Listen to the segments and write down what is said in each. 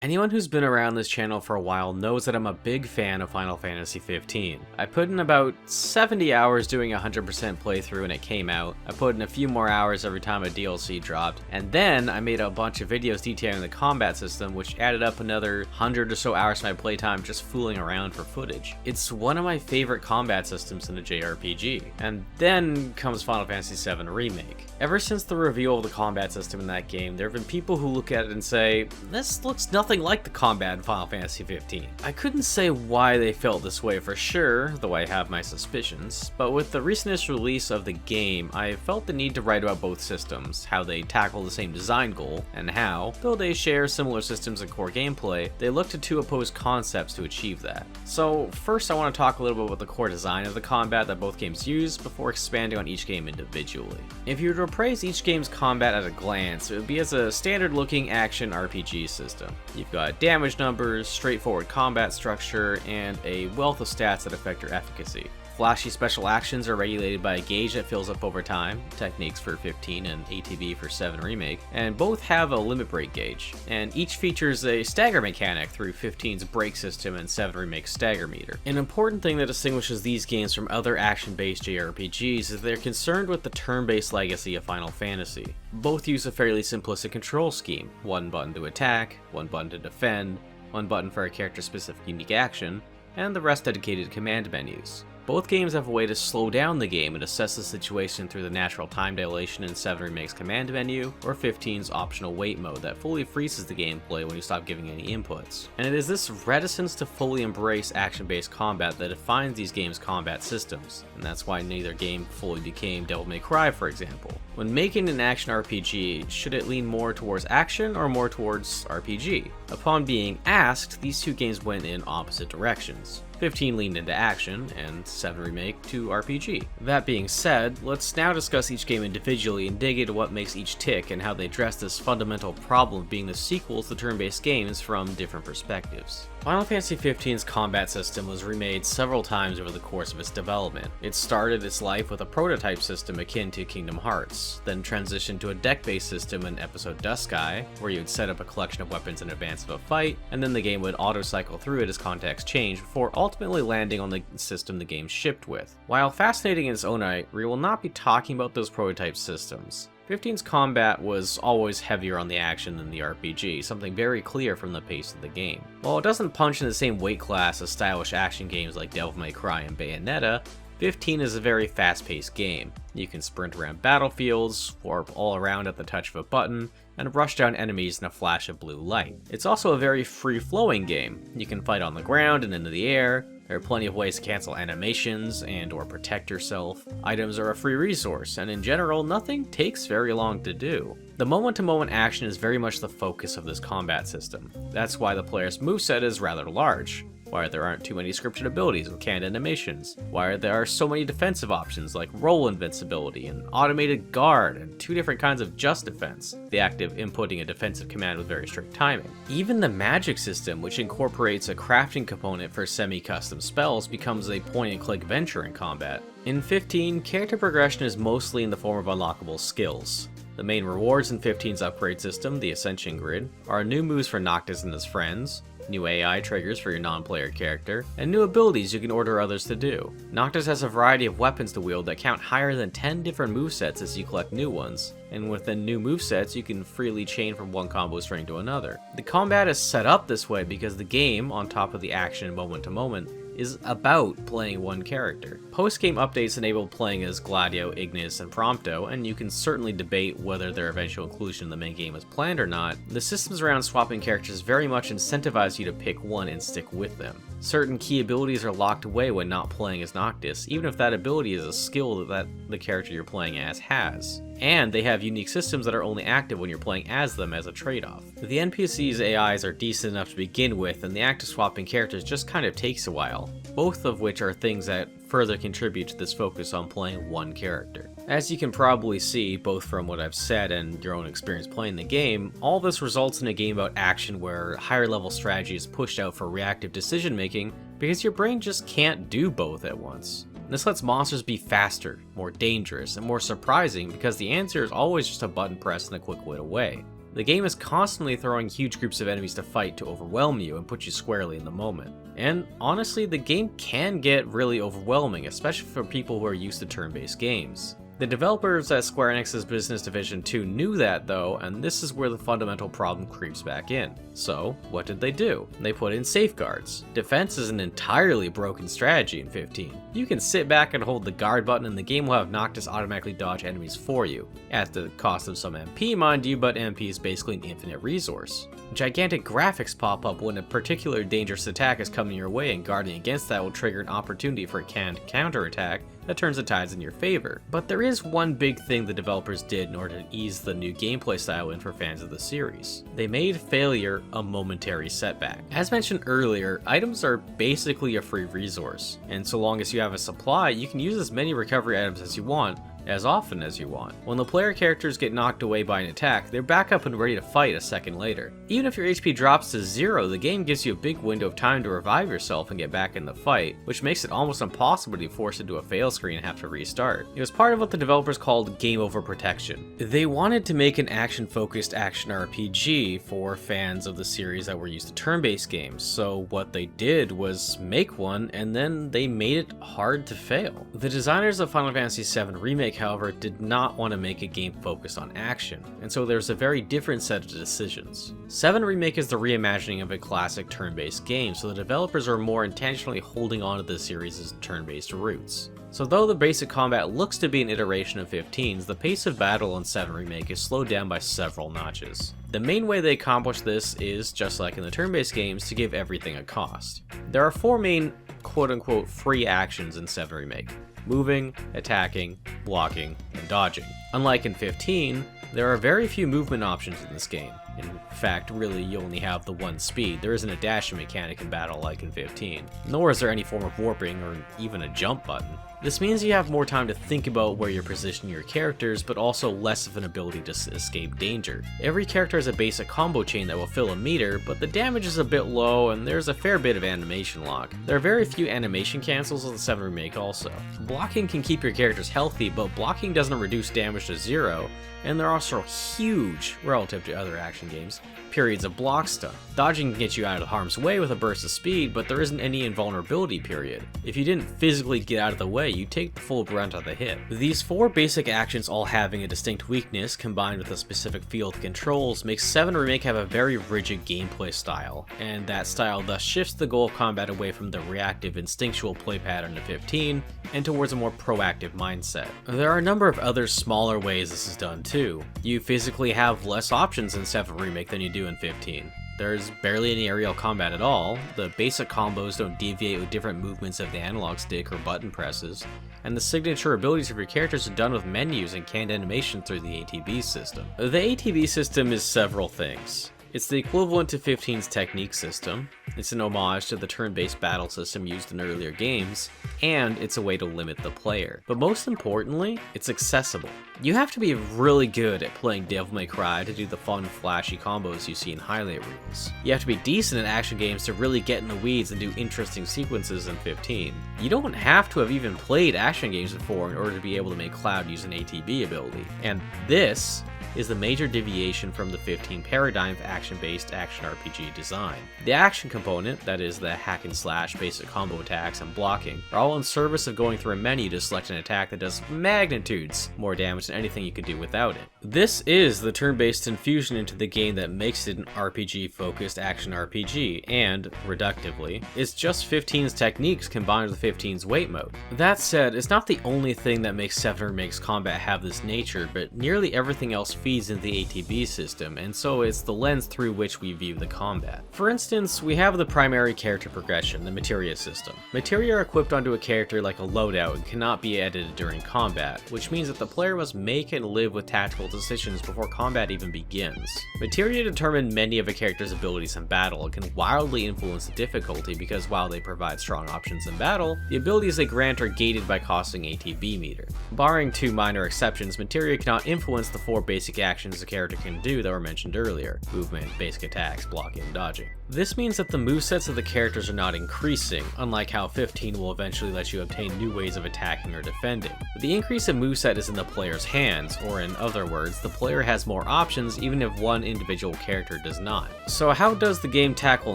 Anyone who's been around this channel for a while knows that I'm a big fan of Final Fantasy 15. I put in about 70 hours doing a 100% playthrough when it came out. I put in a few more hours every time a DLC dropped, and then I made a bunch of videos detailing the combat system, which added up another 100 or so hours to my playtime just fooling around for footage. It's one of my favorite combat systems in a JRPG. And then comes Final Fantasy VII Remake. Ever since the reveal of the combat system in that game, there have been people who look at it and say, this looks nothing like the combat in Final Fantasy 15. I couldn't say why they felt this way for sure, though I have my suspicions, but with the recentest release of the game, I felt the need to write about both systems, how they tackle the same design goal, and how, though they share similar systems and core gameplay, they look to two opposed concepts to achieve that. So first I want to talk a little bit about the core design of the combat that both games use, before expanding on each game individually. If you were to appraise each game's combat at a glance, it would be as a standard looking action RPG system. You've got damage numbers, straightforward combat structure, and a wealth of stats that affect your efficacy. Flashy special actions are regulated by a gauge that fills up over time, techniques for 15 and ATB for 7 Remake, and both have a limit break gauge, and each features a stagger mechanic through 15's break system and 7 Remake's stagger meter. An important thing that distinguishes these games from other action-based JRPGs is they're concerned with the turn-based legacy of Final Fantasy. Both use a fairly simplistic control scheme, one button to attack, one button to defend, one button for a character-specific unique action, and the rest dedicated to command menus. Both games have a way to slow down the game and assess the situation through the natural time dilation in 7 Remake's command menu, or 15's optional wait mode that fully freezes the gameplay when you stop giving any inputs. And it is this reticence to fully embrace action-based combat that defines these games' combat systems, and that's why neither game fully became Devil May Cry, for example. When making an action RPG, should it lean more towards action or more towards RPG? Upon being asked, these two games went in opposite directions. 15 leaned into action, and 7 Remake to RPG. That being said, let's now discuss each game individually and dig into what makes each tick and how they address this fundamental problem of being the sequels to turn-based games from different perspectives. Final Fantasy XV's combat system was remade several times over the course of its development. It started its life with a prototype system akin to Kingdom Hearts, then transitioned to a deck-based system in episode Dusky, where you would set up a collection of weapons in advance of a fight, and then the game would auto-cycle through it as context changed before ultimately landing on the system the game shipped with. While fascinating in its own right, we will not be talking about those prototype systems. 15's combat was always heavier on the action than the RPG, something very clear from the pace of the game. While it doesn't punch in the same weight class as stylish action games like Devil May Cry and Bayonetta, 15 is a very fast-paced game. You can sprint around battlefields, warp all around at the touch of a button, and rush down enemies in a flash of blue light. It's also a very free-flowing game. You can fight on the ground and into the air. There are plenty of ways to cancel animations and or protect yourself. Items are a free resource, and in general, nothing takes very long to do. The moment-to-moment action is very much the focus of this combat system. That's why the player's moveset is rather large, why there aren't too many scripted abilities with canned animations, why there are so many defensive options like roll invincibility and automated guard and 2 different kinds of just defense, the act of inputting a defensive command with very strict timing. Even the magic system, which incorporates a crafting component for semi-custom spells, becomes a point-and-click venture in combat. In 15, character progression is mostly in the form of unlockable skills. The main rewards in 15's upgrade system, the Ascension Grid, are new moves for Noctis and his friends, new AI triggers for your non-player character, and new abilities you can order others to do. Noctis has a variety of weapons to wield that count higher than 10 different movesets as you collect new ones, and within new movesets you can freely chain from one combo string to another. The combat is set up this way because the game, on top of the action moment to moment, is about playing one character. Post-game updates enabled playing as Gladio, Ignis, and Prompto, and you can certainly debate whether their eventual inclusion in the main game was planned or not. The systems around swapping characters very much incentivize you to pick one and stick with them. Certain key abilities are locked away when not playing as Noctis, even if that ability is a skill that the character you're playing as has. And they have unique systems that are only active when you're playing as them as a trade-off. The NPC's AIs are decent enough to begin with, and the act of swapping characters just kind of takes a while, both of which are things that further contribute to this focus on playing one character. As you can probably see, both from what I've said and your own experience playing the game, all this results in a game about action where higher level strategy is pushed out for reactive decision making because your brain just can't do both at once. This lets monsters be faster, more dangerous, and more surprising because the answer is always just a button press and a quick wit away. The game is constantly throwing huge groups of enemies to fight to overwhelm you and put you squarely in the moment. And honestly, the game can get really overwhelming, especially for people who are used to turn-based games. The developers at Square Enix's Business Division 2 knew that though, and this is where the fundamental problem creeps back in. So, what did they do? They put in safeguards. Defense is an entirely broken strategy in 15. You can sit back and hold the guard button and the game will have Noctis automatically dodge enemies for you, at the cost of some MP mind you, but MP is basically an infinite resource. Gigantic graphics pop up when a particular dangerous attack is coming your way, and guarding against that will trigger an opportunity for a canned counterattack that turns the tides in your favor. But there is one big thing the developers did in order to ease the new gameplay style in for fans of the series. They made failure a momentary setback. As mentioned earlier, items are basically a free resource, and so long as you have a supply, you can use as many recovery items as you want, as often as you want. When the player characters get knocked away by an attack, they're back up and ready to fight a second later. Even if your HP drops to 0, the game gives you a big window of time to revive yourself and get back in the fight, which makes it almost impossible to be forced into a fail screen and have to restart. It was part of what the developers called game over protection. They wanted to make an action-focused action RPG for fans of the series that were used to turn-based games, so what they did was make one, and then they made it hard to fail. The designers of Final Fantasy VII Remake, however, did not want to make a game focused on action, and so there's a very different set of decisions. VII Remake is the reimagining of a classic turn-based game, so the developers are more intentionally holding on to the series' turn-based roots. So though the basic combat looks to be an iteration of 15's, the pace of battle in VII Remake is slowed down by several notches. The main way they accomplish this is, just like in the turn-based games, to give everything a cost. There are 4 main quote-unquote free actions in VII Remake: moving, attacking, blocking, and dodging. Unlike in 15, there are very few movement options in this game. In fact, really, you only have the one speed. There isn't a dashing mechanic in battle like in 15, nor is there any form of warping or even a jump button. This means you have more time to think about where you're positioning your characters, but also less of an ability to escape danger. Every character has a basic combo chain that will fill a meter, but the damage is a bit low and there's a fair bit of animation lock. There are very few animation cancels with the 7 Remake also. Blocking can keep your characters healthy, but blocking doesn't reduce damage to 0, and there are also huge, relative to other action games, periods of block stun. Dodging can get you out of harm's way with a burst of speed, but there isn't any invulnerability period. If you didn't physically get out of the way, you take the full brunt of the hit. These 4 basic actions all having a distinct weakness, combined with a specific field of controls, makes 7 Remake have a very rigid gameplay style, and that style thus shifts the goal of combat away from the reactive, instinctual play pattern of 15, and towards a more proactive mindset. There are a number of other smaller ways this is done too. You physically have less options in 7 Remake than you do in 15. There's barely any aerial combat at all, the basic combos don't deviate with different movements of the analog stick or button presses, and the signature abilities of your characters are done with menus and canned animation through the ATB system. The ATB system is several things. It's the equivalent to 15's technique system, it's an homage to the turn-based battle system used in earlier games, and it's a way to limit the player. But most importantly, it's accessible. You have to be really good at playing Devil May Cry to do the fun, flashy combos you see in highlight reels. You have to be decent at action games to really get in the weeds and do interesting sequences in 15. You don't have to have even played action games before in order to be able to make Cloud use an ATB ability. And this is the major deviation from the 15 paradigm of action-based action RPG design. The action component, that is the hack and slash, basic combo attacks, and blocking, are all in service of going through a menu to select an attack that does magnitudes more damage than anything you could do without it. This is the turn-based infusion into the game that makes it an RPG-focused action RPG, and, reductively, it's just 15's techniques combined with 15's wait mode. That said, it's not the only thing that makes 7 Remake's combat have this nature, but nearly everything else feeds into the ATB system, and so it's the lens through which we view the combat. For instance, we have the primary character progression, the materia system. Materia are equipped onto a character like a loadout and cannot be edited during combat, which means that the player must make and live with tactical decisions before combat even begins. Materia determine many of a character's abilities in battle and can wildly influence the difficulty because while they provide strong options in battle, the abilities they grant are gated by costing ATB meter. Barring 2 minor exceptions, materia cannot influence the 4 basic basic actions a character can do that were mentioned earlier: movement, basic attacks, blocking, and dodging. This means that the movesets of the characters are not increasing, unlike how 15 will eventually let you obtain new ways of attacking or defending. But the increase in moveset is in the player's hands, or in other words, the player has more options even if one individual character does not. So how does the game tackle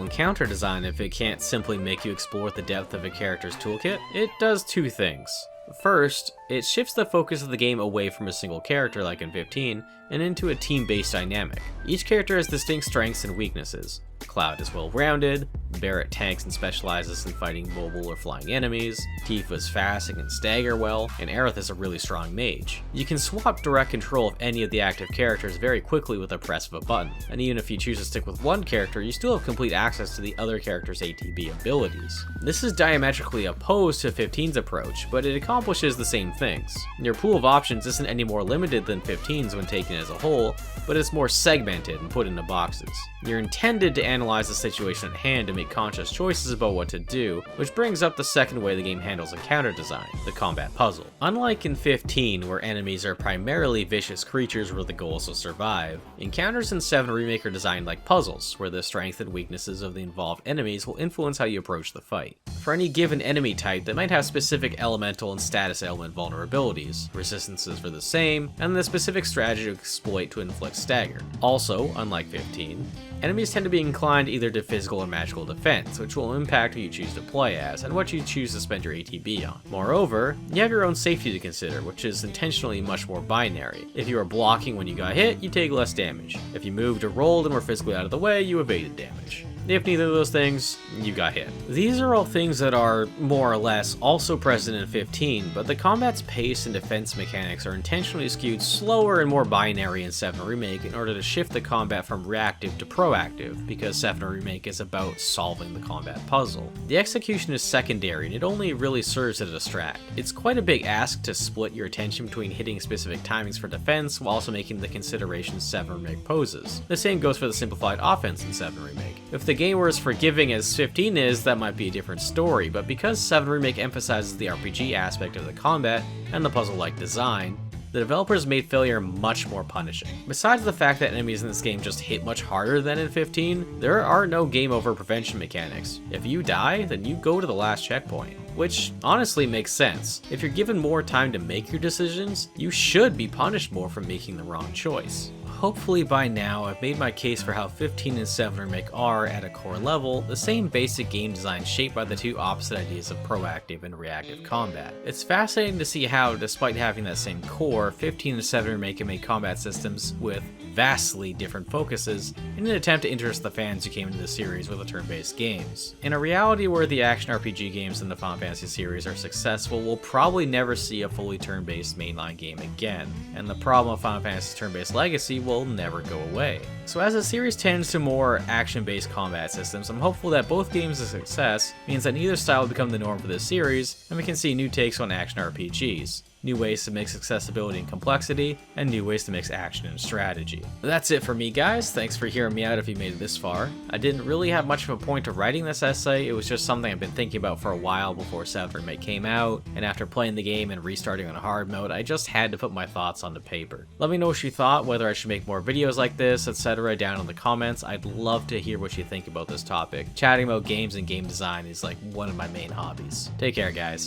encounter design if it can't simply make you explore the depth of a character's toolkit? It does two things. First, it shifts the focus of the game away from a single character like in 15 and into a team-based dynamic. Each character has distinct strengths and weaknesses. Cloud is well-rounded, Barrett tanks and specializes in fighting mobile or flying enemies, Tifa is fast and can stagger well, and Aerith is a really strong mage. You can swap direct control of any of the active characters very quickly with a press of a button, and even if you choose to stick with one character, you still have complete access to the other character's ATB abilities. This is diametrically opposed to 15's approach, but it accomplishes the same things. Your pool of options isn't any more limited than 15's when taken as a whole, but it's more segmented and put into boxes. You're intended to analyze the situation at hand to make conscious choices about what to do, which brings up the second way the game handles encounter design, the combat puzzle. Unlike in 15, where enemies are primarily vicious creatures where the goal is to survive, encounters in VII Remake are designed like puzzles, where the strengths and weaknesses of the involved enemies will influence how you approach the fight. For any given enemy type, they might have specific elemental and status element vulnerabilities, resistances for the same, and the specific strategy to exploit to inflict stagger. Also, unlike 15, enemies tend to be inclined either to physical or magical defense, which will impact who you choose to play as, and what you choose to spend your ATB on. Moreover, you have your own safety to consider, which is intentionally much more binary. If you are blocking when you got hit, you take less damage. If you moved or rolled and were physically out of the way, you evaded damage. If neither of those things, you got hit. These are all things that are, more or less, also present in 15, but the combat's pace and defense mechanics are intentionally skewed slower and more binary in VII Remake in order to shift the combat from reactive to proactive, because VII Remake is about solving the combat puzzle. The execution is secondary, and it only really serves to distract. It's quite a big ask to split your attention between hitting specific timings for defense while also making the considerations VII Remake poses. The same goes for the simplified offense in VII Remake. If the game were as forgiving as 15 is, that might be a different story, but because VII Remake emphasizes the RPG aspect of the combat and the puzzle-like design, the developers made failure much more punishing. Besides the fact that enemies in this game just hit much harder than in 15, there are no game over prevention mechanics. If you die, then you go to the last checkpoint. Which honestly makes sense. If you're given more time to make your decisions, you should be punished more for making the wrong choice. Hopefully by now I've made my case for how 15 and VII Remake are, at a core level, the same basic game design shaped by the two opposite ideas of proactive and reactive combat. It's fascinating to see how, despite having that same core, 15 and VII Remake can make combat systems with vastly different focuses in an attempt to interest the fans who came into the series with the turn-based games. In a reality where the action RPG games in the Final Fantasy series are successful, we'll probably never see a fully turn-based mainline game again, and the problem of Final Fantasy's turn-based legacy will never go away. So as the series tends to more action-based combat systems, I'm hopeful that both games' success means that neither style will become the norm for this series, and we can see new takes on action RPGs. New ways to mix accessibility and complexity, and new ways to mix action and strategy. That's it for me, guys. Thanks for hearing me out if you made it this far. I didn't really have much of a point to writing this essay. It was just something I've been thinking about for a while before VII Remake came out, and after playing the game and restarting on hard mode, I just had to put my thoughts onto paper. Let me know what you thought, whether I should make more videos like this, etc. down in the comments. I'd love to hear what you think about this topic. Chatting about games and game design is like one of my main hobbies. Take care, guys.